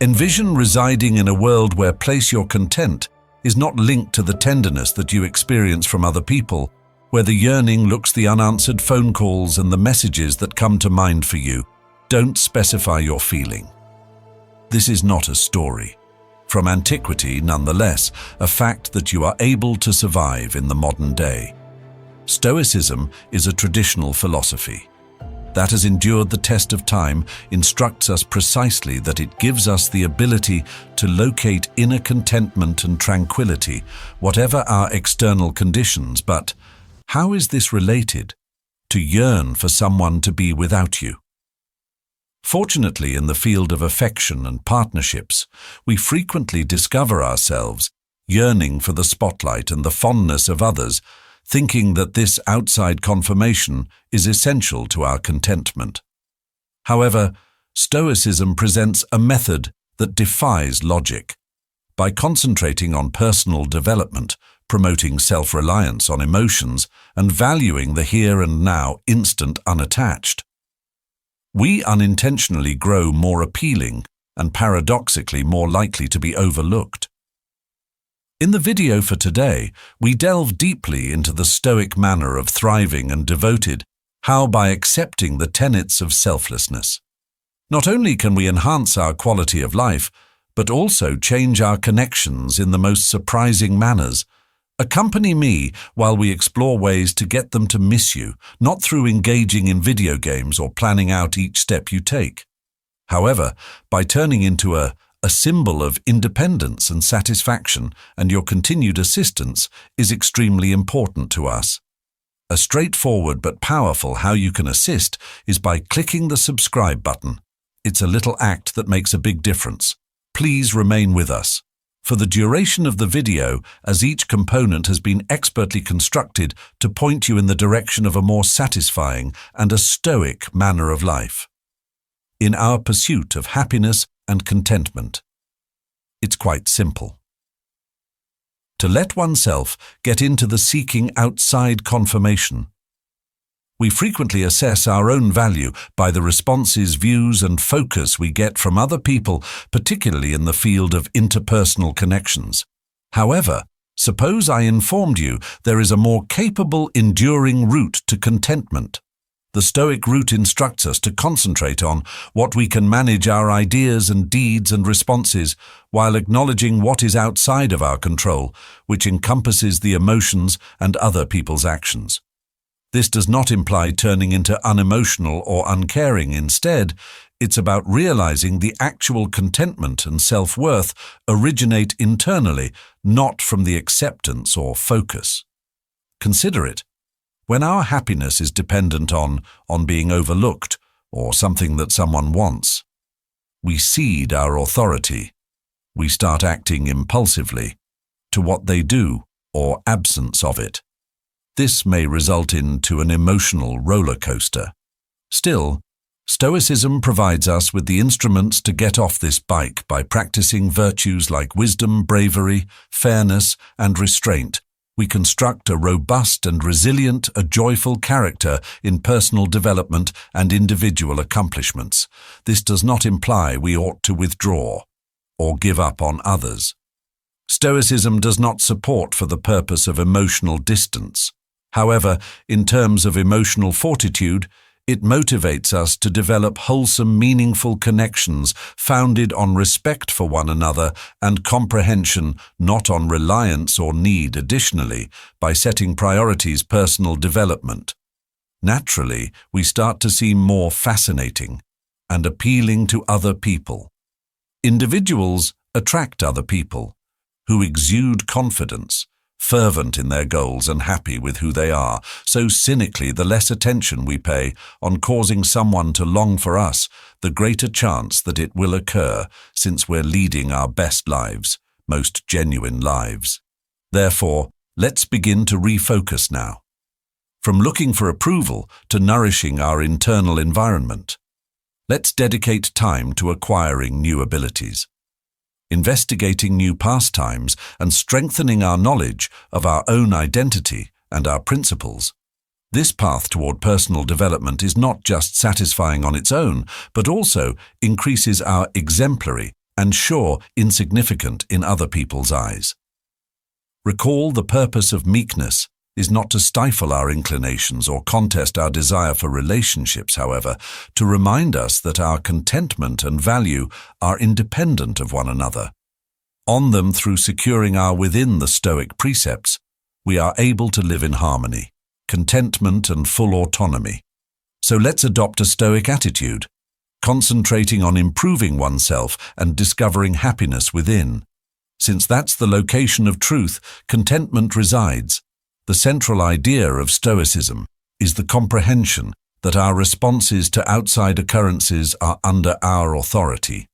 Envision residing in a world where place your content is not linked to the tenderness that you experience from other people, where the yearning looks the unanswered phone calls and the messages that come to mind for you. Don't specify your feeling. This is not a story. From antiquity, nonetheless, a fact that you are able to survive in the modern day. Stoicism is a traditional philosophy that has endured the test of time, instructs us precisely that it gives us the ability to locate inner contentment and tranquility, whatever our external conditions. But how is this related to yearn for someone to be without you? Fortunately, in the field of affection and partnerships, we frequently discover ourselves yearning for the spotlight and the fondness of others, thinking that this outside confirmation is essential to our contentment. However, Stoicism presents a method that defies logic. By concentrating on personal development, promoting self-reliance on emotions, and valuing the here and now instant unattached, we unintentionally grow more appealing and paradoxically more likely to be overlooked. In the video for today, we delve deeply into the Stoic manner of thriving and devoted, how by accepting the tenets of selflessness. Not only can we enhance our quality of life, but also change our connections in the most surprising manners. Accompany me while we explore ways to get them to miss you, not through engaging in video games or planning out each step you take. However, by turning into a symbol of independence and satisfaction, and your continued assistance is extremely important to us. A straightforward but powerful how you can assist is by clicking the subscribe button. It's a little act that makes a big difference. Please remain with us for the duration of the video, as each component has been expertly constructed to point you in the direction of a more satisfying and a stoic manner of life. In our pursuit of happiness and contentment, it's quite simple. To let oneself get into the seeking outside confirmation. We frequently assess our own value by the responses, views, and focus we get from other people, particularly in the field of interpersonal connections. However, suppose I informed you there is a more capable, enduring route to contentment. The Stoic route instructs us to concentrate on what we can manage our ideas and deeds and responses while acknowledging what is outside of our control, which encompasses the emotions and other people's actions. This does not imply turning into unemotional or uncaring. Instead, it's about realizing the actual contentment and self-worth originate internally, not from the acceptance or focus. Consider it. When our happiness is dependent on being overlooked or something that someone wants, we cede our authority. We start acting impulsively to what they do or absence of it. This may result into an emotional roller coaster. Still, Stoicism provides us with the instruments to get off this bike by practicing virtues like wisdom, bravery, fairness, and restraint. We construct a robust and resilient, a joyful character in personal development and individual accomplishments. This does not imply we ought to withdraw or give up on others. Stoicism does not support for the purpose of emotional distance. However, in terms of emotional fortitude, it motivates us to develop wholesome, meaningful connections founded on respect for one another and comprehension, not on reliance or need. Additionally, by setting priorities, personal development, naturally, we start to seem more fascinating and appealing to other people. Individuals attract other people who exude confidence, fervent in their goals and happy with who they are. So cynically, the less attention we pay on causing someone to long for us, the greater chance that it will occur, since we're leading our best lives, most genuine lives. Therefore, let's begin to refocus now. From looking for approval to nourishing our internal environment, let's dedicate time to acquiring new abilities, investigating new pastimes, and strengthening our knowledge of our own identity and our principles. This path toward personal development is not just satisfying on its own, but also increases our exemplary and sure, insignificant in other people's eyes. Recall the purpose of meekness is not to stifle our inclinations or contest our desire for relationships, however, to remind us that our contentment and value are independent of one another. On them, through securing our within the Stoic precepts, we are able to live in harmony, contentment and full autonomy. So let's adopt a Stoic attitude, concentrating on improving oneself and discovering happiness within. Since that's the location of truth, contentment resides. The central idea of Stoicism is the comprehension that our responses to outside occurrences are under our authority.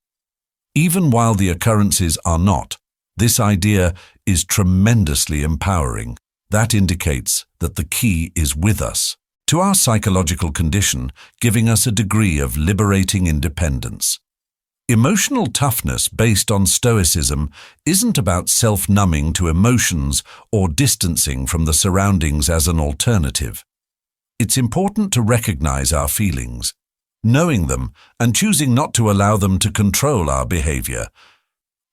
Even while the occurrences are not, this idea is tremendously empowering. That indicates that the key is with us, to our psychological condition, giving us a degree of liberating independence. Emotional toughness based on Stoicism isn't about self-numbing to emotions or distancing from the surroundings as an alternative. It's important to recognize our feelings, knowing them and choosing not to allow them to control our behavior.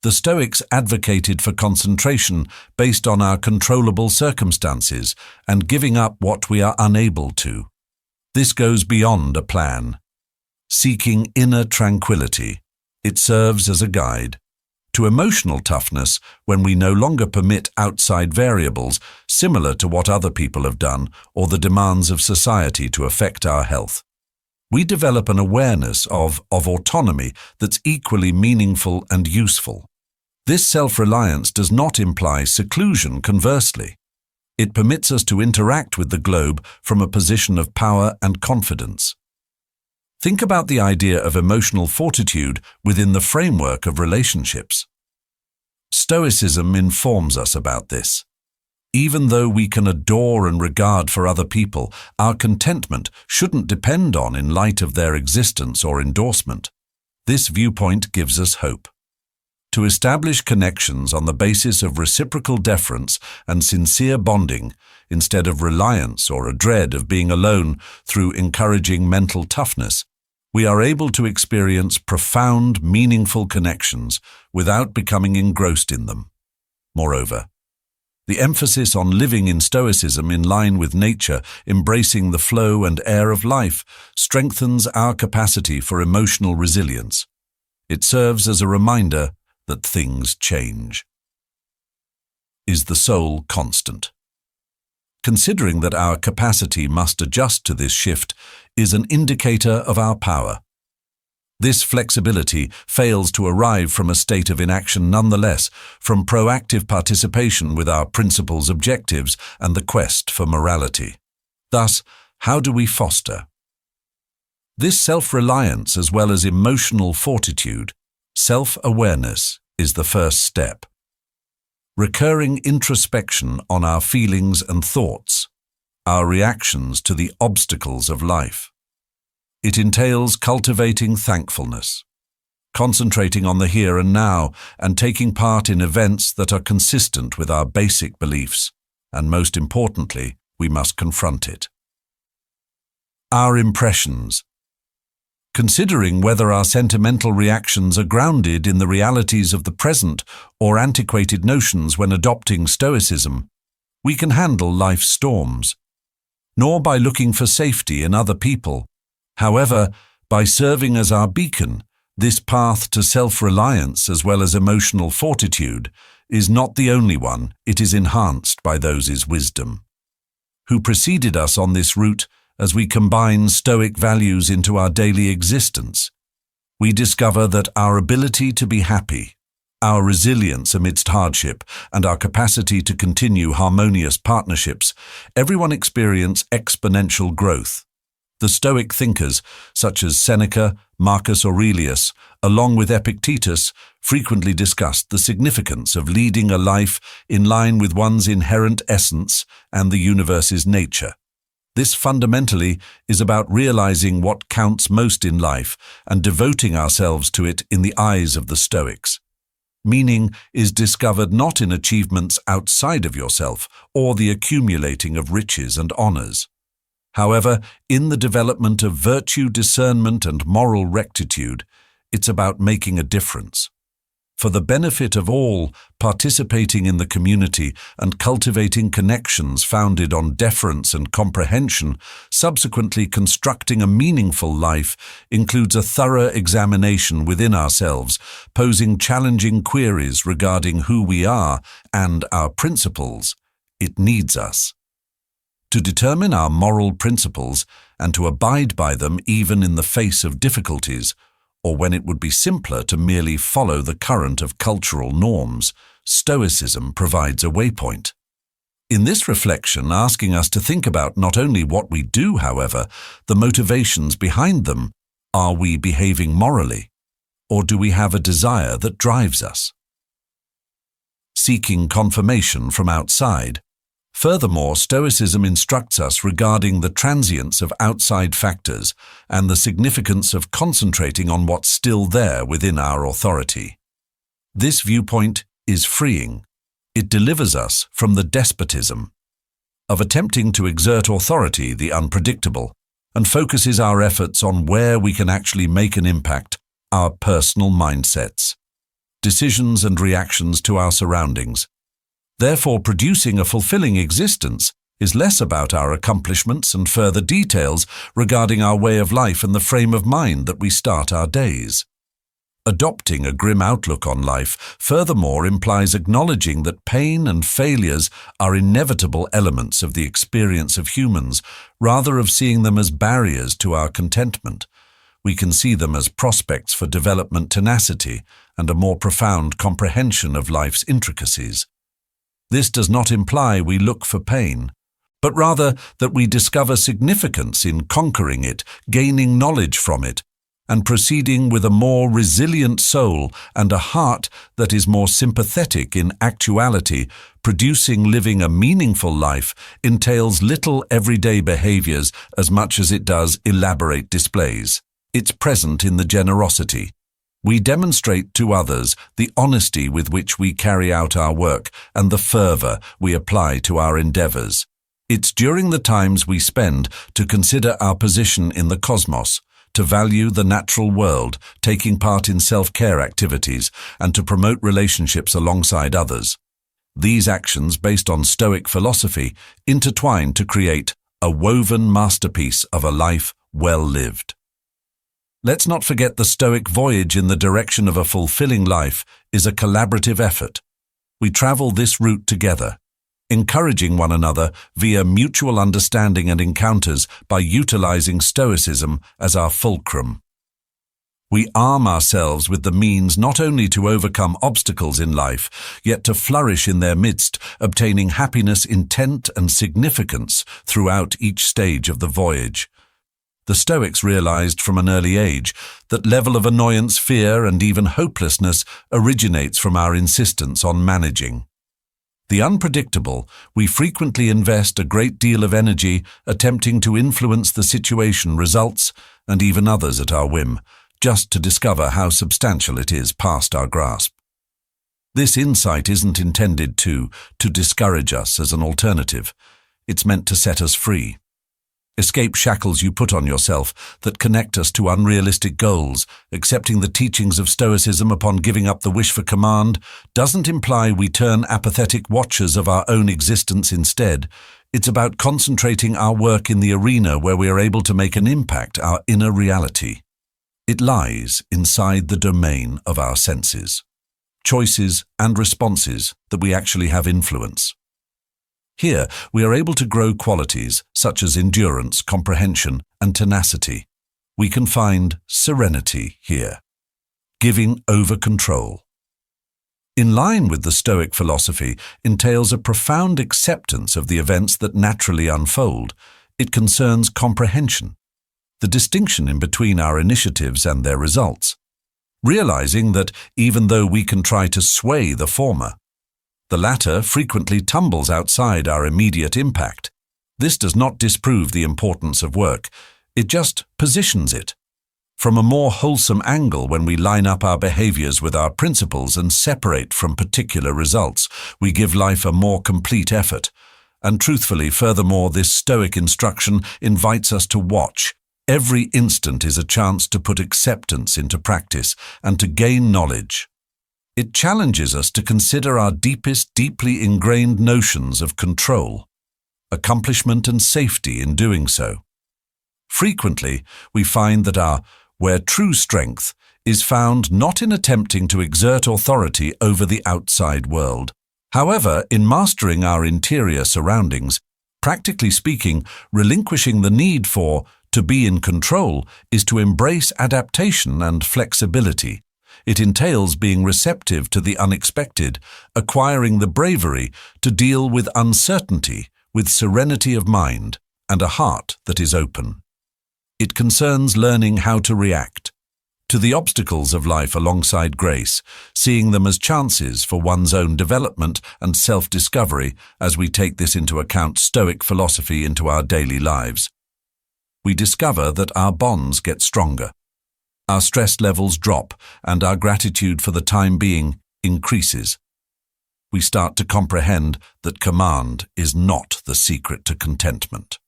The Stoics advocated for concentration based on our controllable circumstances and giving up what we are unable to. This goes beyond a plan. Seeking inner tranquility, it serves as a guide. To emotional toughness, when we no longer permit outside variables similar to what other people have done or the demands of society to affect our health. We develop an awareness of autonomy that's equally meaningful and useful. This self-reliance does not imply seclusion, conversely. It permits us to interact with the globe from a position of power and confidence. Think about the idea of emotional fortitude within the framework of relationships. Stoicism informs us about this. Even though we can adore and regard for other people, our contentment shouldn't depend on in light of their existence or endorsement. This viewpoint gives us hope. To establish connections on the basis of reciprocal deference and sincere bonding, instead of reliance or a dread of being alone through encouraging mental toughness, we are able to experience profound, meaningful connections without becoming engrossed in them. Moreover, the emphasis on living in Stoicism in line with nature, embracing the flow and air of life, strengthens our capacity for emotional resilience. It serves as a reminder that things change. Is the soul constant? Considering that our capacity must adjust to this shift is an indicator of our power. This flexibility fails to arrive from a state of inaction nonetheless, from proactive participation with our principles' objectives and the quest for morality. Thus, how do we foster this self-reliance as well as emotional fortitude? Self-awareness is the first step. Recurring introspection on our feelings and thoughts, our reactions to the obstacles of life. It entails cultivating thankfulness, concentrating on the here and now, and taking part in events that are consistent with our basic beliefs, and most importantly, we must confront it. Our impressions. Considering whether our sentimental reactions are grounded in the realities of the present or antiquated notions when adopting Stoicism, we can handle life's storms, nor by looking for safety in other people. However, by serving as our beacon, this path to self-reliance as well as emotional fortitude is not the only one. It is enhanced by those wisdom who preceded us on this route. As we combine Stoic values into our daily existence, we discover that our ability to be happy, our resilience amidst hardship, and our capacity to continue harmonious partnerships, everyone experience exponential growth. The Stoic thinkers, such as Seneca, Marcus Aurelius, along with Epictetus, frequently discussed the significance of leading a life in line with one's inherent essence and the universe's nature. This fundamentally is about realizing what counts most in life and devoting ourselves to it in the eyes of the Stoics. Meaning is discovered not in achievements outside of yourself or the accumulating of riches and honors. However, in the development of virtue, discernment, and moral rectitude, it's about making a difference. For the benefit of all, participating in the community and cultivating connections founded on deference and comprehension, subsequently constructing a meaningful life, includes a thorough examination within ourselves, posing challenging queries regarding who we are and our principles. It needs us. To determine our moral principles and to abide by them even in the face of difficulties, or when it would be simpler to merely follow the current of cultural norms, Stoicism provides a waypoint. In this reflection, asking us to think about not only what we do, however, the motivations behind them. Are we behaving morally, or do we have a desire that drives us? Seeking confirmation from outside. Furthermore, Stoicism instructs us regarding the transience of outside factors and the significance of concentrating on what's still there within our authority. This viewpoint is freeing. It delivers us from the despotism of attempting to exert authority, the unpredictable, and focuses our efforts on where we can actually make an impact, our personal mindsets, decisions and reactions to our surroundings. Therefore, producing a fulfilling existence is less about our accomplishments and further details regarding our way of life and the frame of mind that we start our days. Adopting a grim outlook on life, furthermore, implies acknowledging that pain and failures are inevitable elements of the experience of humans, rather of seeing them as barriers to our contentment. We can see them as prospects for development tenacity and a more profound comprehension of life's intricacies. This does not imply we look for pain, but rather that we discover significance in conquering it, gaining knowledge from it, and proceeding with a more resilient soul and a heart that is more sympathetic in actuality. Producing living a meaningful life entails little everyday behaviors as much as it does elaborate displays. It's present in the generosity. We demonstrate to others the honesty with which we carry out our work and the fervor we apply to our endeavors. It's during the times we spend to consider our position in the cosmos, to value the natural world, taking part in self-care activities, and to promote relationships alongside others. These actions, based on Stoic philosophy, intertwine to create a woven masterpiece of a life well lived. Let's not forget the Stoic voyage in the direction of a fulfilling life is a collaborative effort. We travel this route together, encouraging one another via mutual understanding and encounters by utilizing Stoicism as our fulcrum. We arm ourselves with the means not only to overcome obstacles in life, yet to flourish in their midst, obtaining happiness, intent, and significance throughout each stage of the voyage. The Stoics realized from an early age that level of annoyance, fear, and even hopelessness originates from our insistence on managing the unpredictable. We frequently invest a great deal of energy attempting to influence the situation, results, and even others at our whim, just to discover how substantial it is past our grasp. This insight isn't intended to discourage us as an alternative. It's meant to set us free. Escape shackles you put on yourself that connect us to unrealistic goals. Accepting the teachings of Stoicism upon giving up the wish for command doesn't imply we turn apathetic watchers of our own existence instead. It's about concentrating our work in the arena where we are able to make an impact, our inner reality. It lies inside the domain of our senses, choices and responses that we actually have influence. Here, we are able to grow qualities such as endurance, comprehension, and tenacity. We can find serenity here, giving over control. In line with the Stoic philosophy, entails a profound acceptance of the events that naturally unfold. It concerns comprehension, the distinction in between our initiatives and their results, realizing that even though we can try to sway the former, the latter frequently tumbles outside our immediate impact. This does not disprove the importance of work, it just positions it from a more wholesome angle. When we line up our behaviors with our principles and separate from particular results, we give life a more complete effort. And truthfully, furthermore, this Stoic instruction invites us to watch. Every instant is a chance to put acceptance into practice and to gain knowledge. It challenges us to consider our deepest, deeply ingrained notions of control, accomplishment and safety in doing so. Frequently, we find that where true strength is found not in attempting to exert authority over the outside world. However, in mastering our interior surroundings, practically speaking, relinquishing the need to be in control is to embrace adaptation and flexibility. It entails being receptive to the unexpected, acquiring the bravery to deal with uncertainty with serenity of mind and a heart that is open. It concerns learning how to react to the obstacles of life alongside grace, seeing them as chances for one's own development and self-discovery as we take this into account Stoic philosophy into our daily lives. We discover that our bonds get stronger, our stress levels drop, and our gratitude for the time being increases. We start to comprehend that command is not the secret to contentment.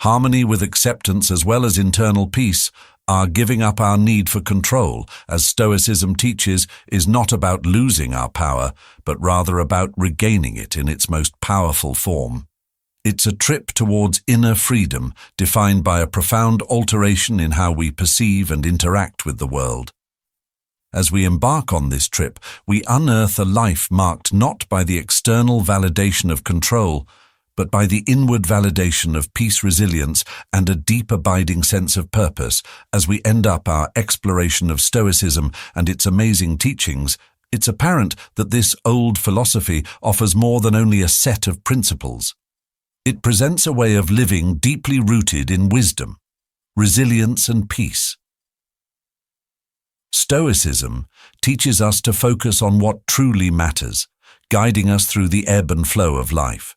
Harmony with acceptance as well as internal peace are giving up our need for control, as Stoicism teaches, is not about losing our power, but rather about regaining it in its most powerful form. It's a trip towards inner freedom, defined by a profound alteration in how we perceive and interact with the world. As we embark on this trip, we unearth a life marked not by the external validation of control, but by the inward validation of peace, resilience, and a deep abiding sense of purpose. As we end up our exploration of Stoicism and its amazing teachings, it's apparent that this old philosophy offers more than only a set of principles. It presents a way of living deeply rooted in wisdom, resilience, and peace. Stoicism teaches us to focus on what truly matters, guiding us through the ebb and flow of life.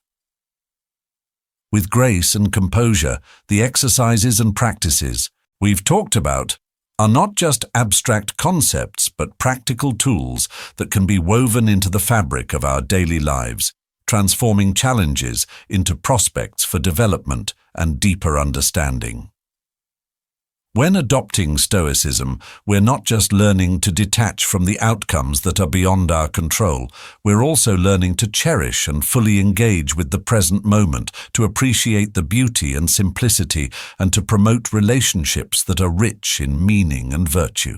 With grace and composure, the exercises and practices we've talked about are not just abstract concepts, but practical tools that can be woven into the fabric of our daily lives, transforming challenges into prospects for development and deeper understanding. When adopting Stoicism, we're not just learning to detach from the outcomes that are beyond our control, we're also learning to cherish and fully engage with the present moment, to appreciate the beauty and simplicity, and to promote relationships that are rich in meaning and virtue.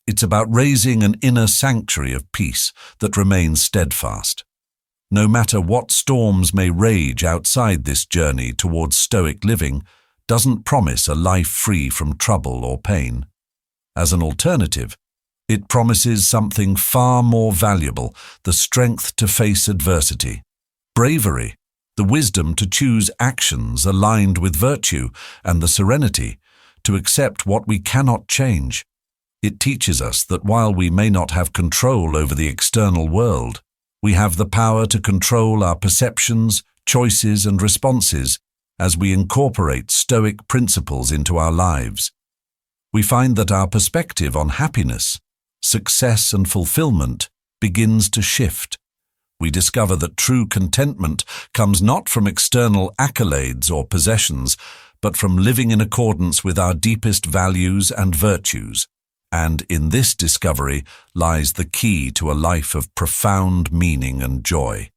It's about raising an inner sanctuary of peace that remains steadfast. No matter what storms may rage outside this journey towards Stoic living, doesn't promise a life free from trouble or pain. As an alternative, it promises something far more valuable: the strength to face adversity, bravery, the wisdom to choose actions aligned with virtue, and the serenity to accept what we cannot change. It teaches us that while we may not have control over the external world, we have the power to control our perceptions, choices, and responses as we incorporate Stoic principles into our lives. We find that our perspective on happiness, success, and fulfillment begins to shift. We discover that true contentment comes not from external accolades or possessions, but from living in accordance with our deepest values and virtues. And in this discovery lies the key to a life of profound meaning and joy.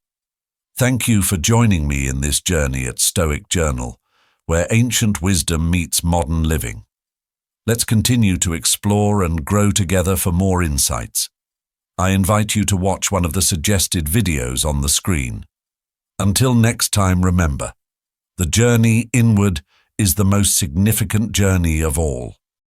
Thank you for joining me in this journey at Stoic Journal, where ancient wisdom meets modern living. Let's continue to explore and grow together for more insights. I invite you to watch one of the suggested videos on the screen. Until next time, remember, the journey inward is the most significant journey of all.